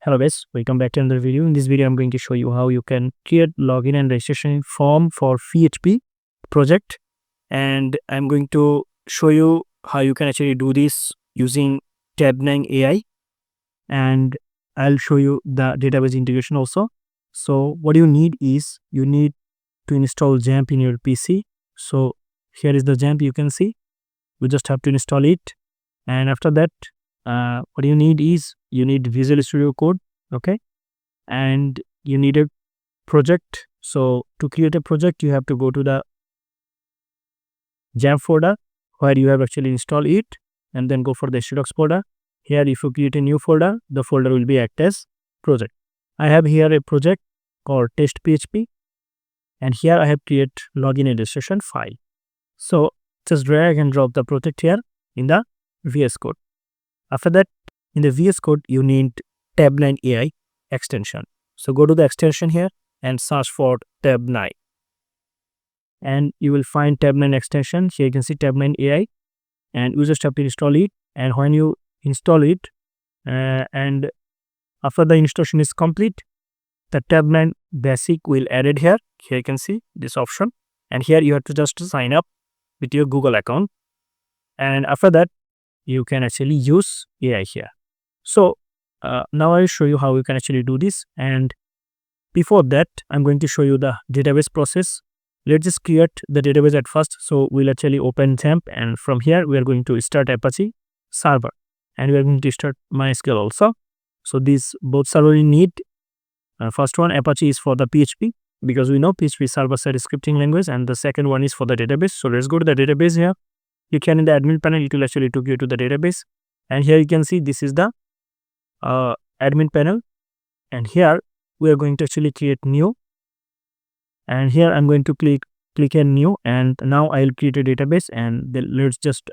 Hello guys, welcome back to another video. In this video, I'm going to show you how you can create login and registration form for PHP project, and I'm going to show you how you can actually do this using Tabnine AI, and I'll show you the database integration also. So what you need is you need to install XAMPP in your PC. So here is the XAMPP you can see. You just have to install it, and after that, what you need is you need Visual Studio Code, okay, and you need a project. So to create a project, you have to go to the XAMPP folder where you have actually installed it, and then go for the htdocs folder. Here, if you create a new folder, the folder will be act as project. I have here a project called test PHP, and here I have created login and registration file. So just drag and drop the project here in the VS Code. After that, in the VS Code, you need Tabnine AI extension. So go to the extension here and search for Tabnine. And you will find Tabnine extension. Here you can see Tabnine AI. And you just have to install it. And when you install it, and after the installation is complete, the Tabnine basic will added here. Here you can see this option. And here you have to just sign up with your Google account. And after that, you can actually use AI here. So now I'll show you how you can actually do this. And before that, I'm going to show you the database process. Let's just create the database at first. So we'll actually open XAMPP, and from here we are going to start Apache server, and we are going to start MySQL also. So these both server we need. First one, Apache, is for the PHP, because we know PHP is server-side scripting language, and the second one is for the database. So let's go to the database here. You can, in the admin panel, it will actually take you to the database, and here you can see this is the admin panel, and here we are going to actually create new, and here I'm going to click on new, and now I'll create a database, and then let's just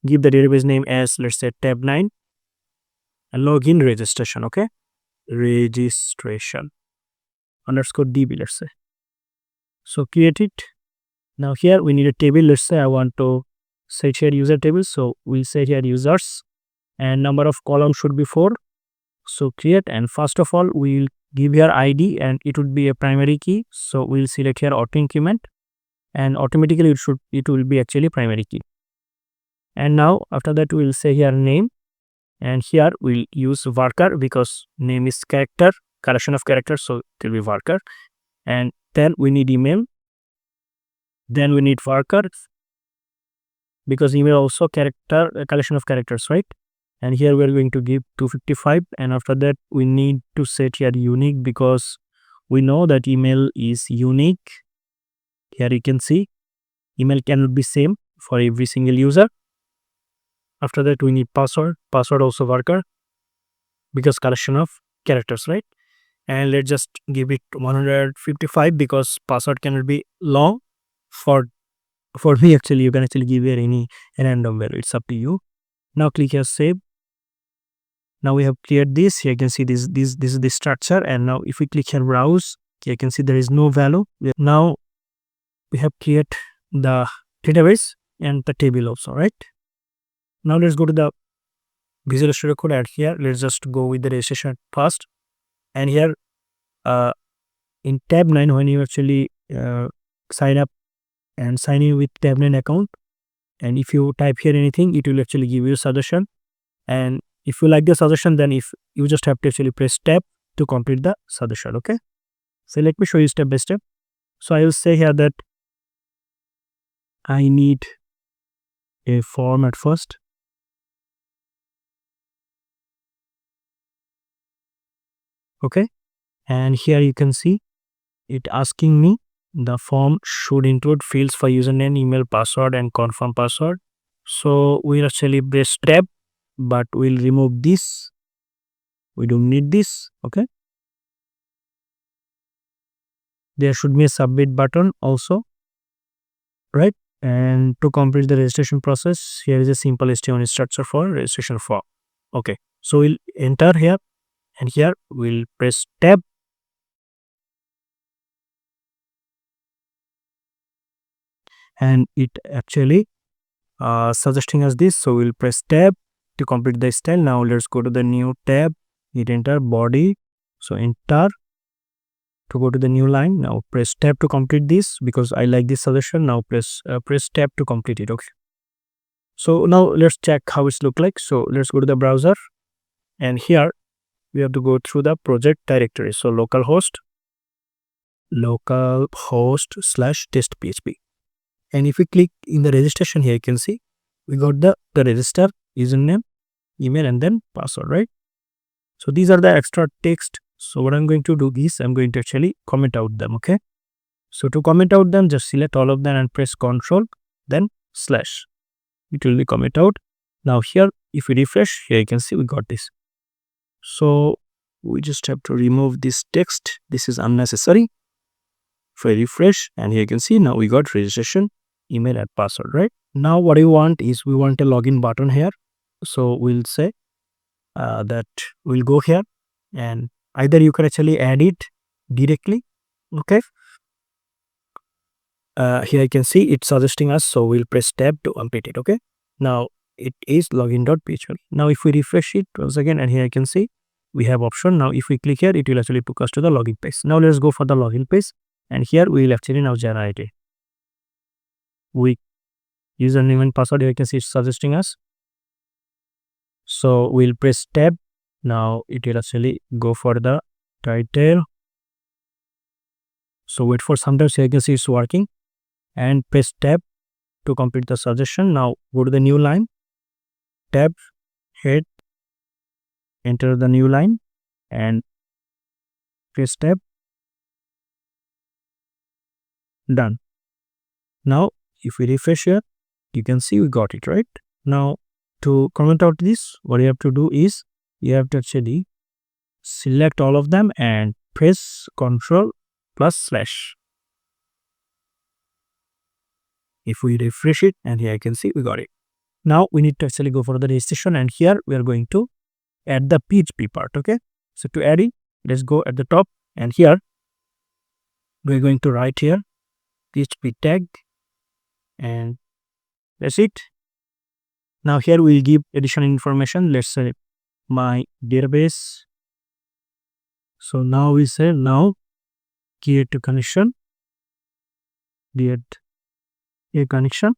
give the database name as, let's say, Tabnine and login registration, okay, registration underscore DB, let's say. So create it. Now here we need a table. Let's say I want to set here user table, so we'll say here users, and number of columns should be 4. So create, and first of all we'll give here ID, and it would be a primary key. So we'll select here auto increment, and automatically it will be actually primary key. And now after that we'll say here name, and here we'll use varchar because name is character, collection of characters, so it will be varchar. And then we need email, then we need varchar, because email also character, a collection of characters, right? And here we are going to give 255, and after that we need to set here unique, because we know that email is unique. Here you can see email cannot be same for every single user. After that we need password also varchar, because collection of characters, right? And let's just give it 155, because password cannot be long. For me, actually, you can actually give here any random value. It's up to you. Now click here save. Now we have cleared this. Here you can see this is the structure. And now if we click here browse, you can see there is no value. Now we have created the database and the table also, right? Now let's go to the Visual Studio Code, and here let's just go with the registration first. And here in Tab9, when you actually sign up and sign in with Tabnine account, and if you type here anything, it will actually give you a suggestion. And if you like the suggestion, then if you just have to actually press tab to complete the suggestion, okay? So let me show you step by step. So I will say here that I need a form at first. Okay, and here you can see it asking me the form should include fields for username, email, password, and confirm password. So we'll actually press tab, but we'll remove this. We don't need this, okay? There should be a submit button also, right? And to complete the registration process, here is a simple HTML structure for registration form. Okay, so we'll enter here, and here we'll press tab. And it actually suggesting us this, so we'll press tab to complete the style. Now let's go to the new tab, hit enter, body, so enter to go to the new line. Now press tab to complete this because I like this suggestion. Now press tab to complete it. Okay, so now let's check how it's look like. So let's go to the browser, and here we have to go through the project directory. So localhost / test php, and if we click in the registration here, you can see we got the register, username, email, and then password, right? So these are the extra text. So what I'm going to do is I'm going to actually comment out them. Okay, so to comment out them, just select all of them and press Ctrl then slash. It will be comment out. Now here if we refresh, here you can see we got this. So we just have to remove this text. This is unnecessary. If I refresh, and here you can see now we got registration, email, and password, right? Now what we want is we want a login button here. So we'll say that we'll go here, and either you can actually add it directly. Okay, here you can see it's suggesting us, so we'll press tab to complete it. Okay, now it is login.php. Now if we refresh it once again, and here you can see we have option. Now if we click here, it will actually put us to the login page. Now let's go for the login page, and here we will actually now generate it. We username and password, here you can see it's suggesting us, so we'll press tab. Now it will actually go for the title. So wait for some time. Here you can see it's working, and press tab to complete the suggestion. Now go to the new line, tab, hit enter the new line, and press tab. Done. Now if we refresh here, you can see we got it, right? Now to comment out this, what you have to do is you have to actually select all of them and press Ctrl plus slash. If we refresh it, and here I can see we got it. Now we need to actually go for the registration, and here we are going to add the PHP part. Okay, so to add it, let's go at the top, and here we're going to write here PHP tag, and that's it. Now here we'll give additional information. Let's say my database. So now we say now create a connection, create a connection,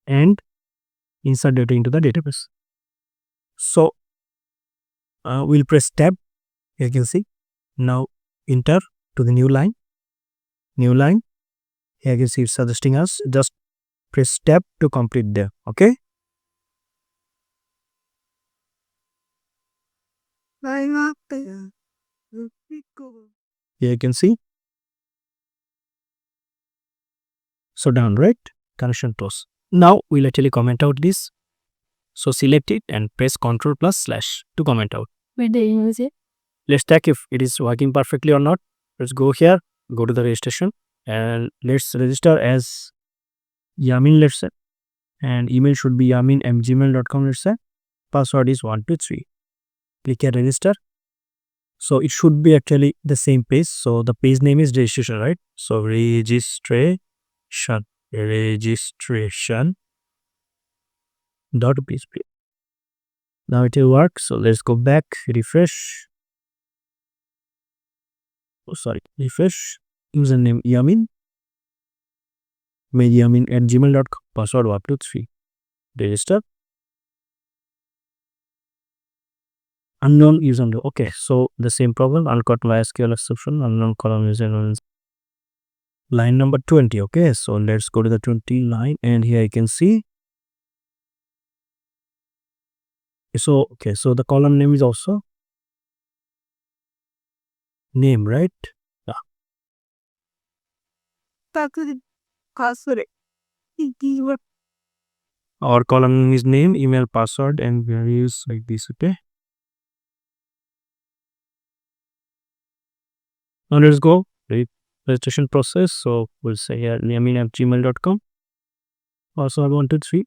and insert data into the database. So we'll press tab. You can see now enter to the new line. Here you can see it's suggesting us, just press tab to complete there. Okay, here you can see, so done, right? Connection close. Now we'll actually comment out this. So select it and press Ctrl plus slash to comment out. Where do you use it? Let's check if it is working perfectly or not. Let's go here, go to the registration, and let's register as Yamin, let's say, and email should be yamin@gmail.com, let's say. Password is 123. Click here register. So it should be actually the same page. So the page name is registration, right? So registration dot php. Now it will work. So let's go back, refresh. Oh, sorry, refresh. Username Yamin, mail yamin@gmail.com, password 123. Register. Unknown username. Okay, so the same problem. Uncut MySQL exception, unknown column user. Line number 20. Okay, so let's go to the 20 line, and here you can see. So okay, so the column name is also name, right? Yeah. Our column name is name, email, password, and values like this. Okay. Now let's go registration process. So we'll say here yamin@gmail.com. Also 123.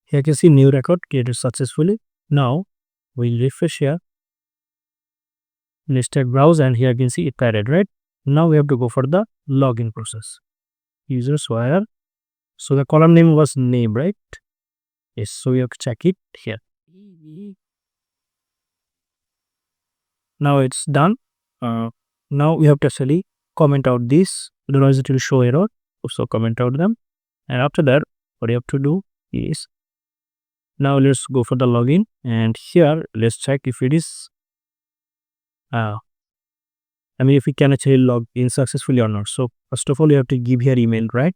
Here you can see new record created successfully. Now we'll refresh here. Let's take browse, and here you can see it added, right? Now we have to go for the login process. Users where. So the column name was name, right? Yes, so we have to check it here. Now it's done. Now we have to actually comment out this, otherwise it will show error. So comment out them, and after that what you have to do is, now let's go for the login, and here let's check if it is if we can actually log in successfully or not. So first of all, you have to give here email, right?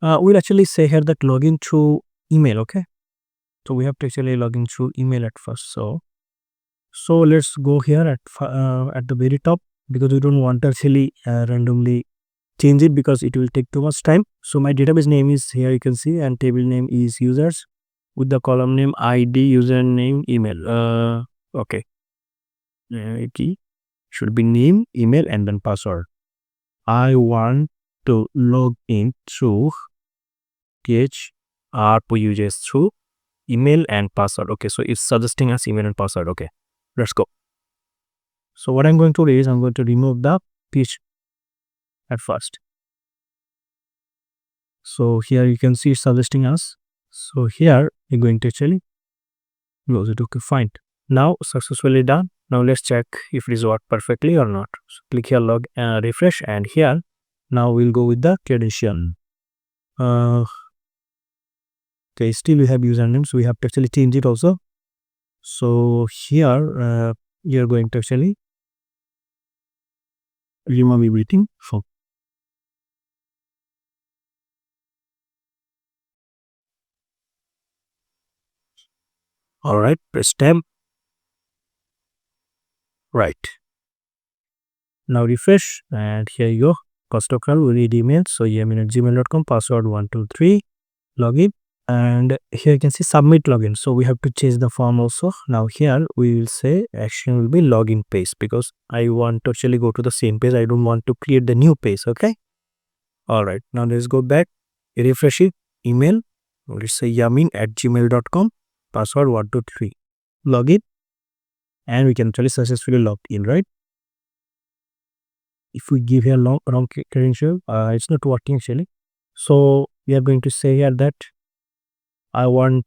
We'll actually say here that login through email. Okay, so we have to actually log in through email at first. So let's go here at the very top, because we don't want to actually randomly change it, because it will take too much time. So my database name is here, you can see, and table name is users with the column name ID, username, email. Okay, key should be name, email, and then password. I want to log in through users through email and password. Okay, so it's suggesting us email and password. Okay, let's go. So what I'm going to do is I'm going to remove the page at first. So here you can see it's suggesting us. So here you're going to actually close it. Okay, fine. Now successfully done. Now let's check if it is worked perfectly or not. So click here, log, refresh, and here now we'll go with the credential. Okay, still we have username, so we have to actually change it also. So here you're going to actually remove everything. So all right, press tab. Right. Now refresh, and here you go. First of all, we need email. So yamin@gmail.com, password 123, login, and here you can see submit login. So we have to change the form also. Now here we will say action will be login page, because I want to actually go to the same page. I don't want to create the new page. Okay. All right. Now let's go back. Refresh it. Email. Let's say yamin@gmail.com, password 123, login, and we can actually successfully log in, right? If we give here wrong credential, it's not working actually. So we are going to say here that I want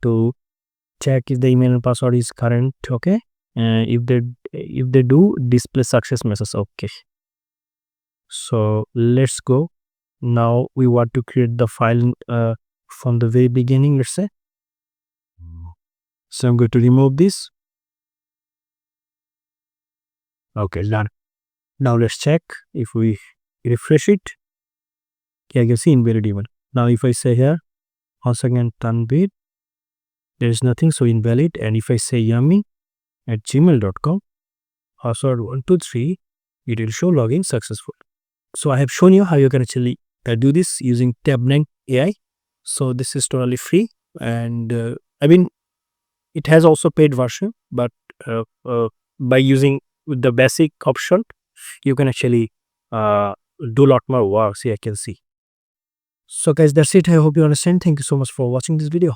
to check if the email and password is current. Okay, if they do, display success message. Okay, so let's go. Now we want to create the file from the very beginning, let's say. So I'm going to remove this. Okay, done. Now let's check if we refresh it. Yeah, you can see invalid email. Now if I say here once again Tanvir, there is nothing, so invalid. And if I say yummy@gmail.com, password 123, it will show login successful. So I have shown you how you can actually do this using Tabnine AI. So this is totally free, and it has also paid version, but by using the basic option, you can actually do a lot more work. See, I can see. So guys, that's it. I hope you understand. Thank you so much for watching this video.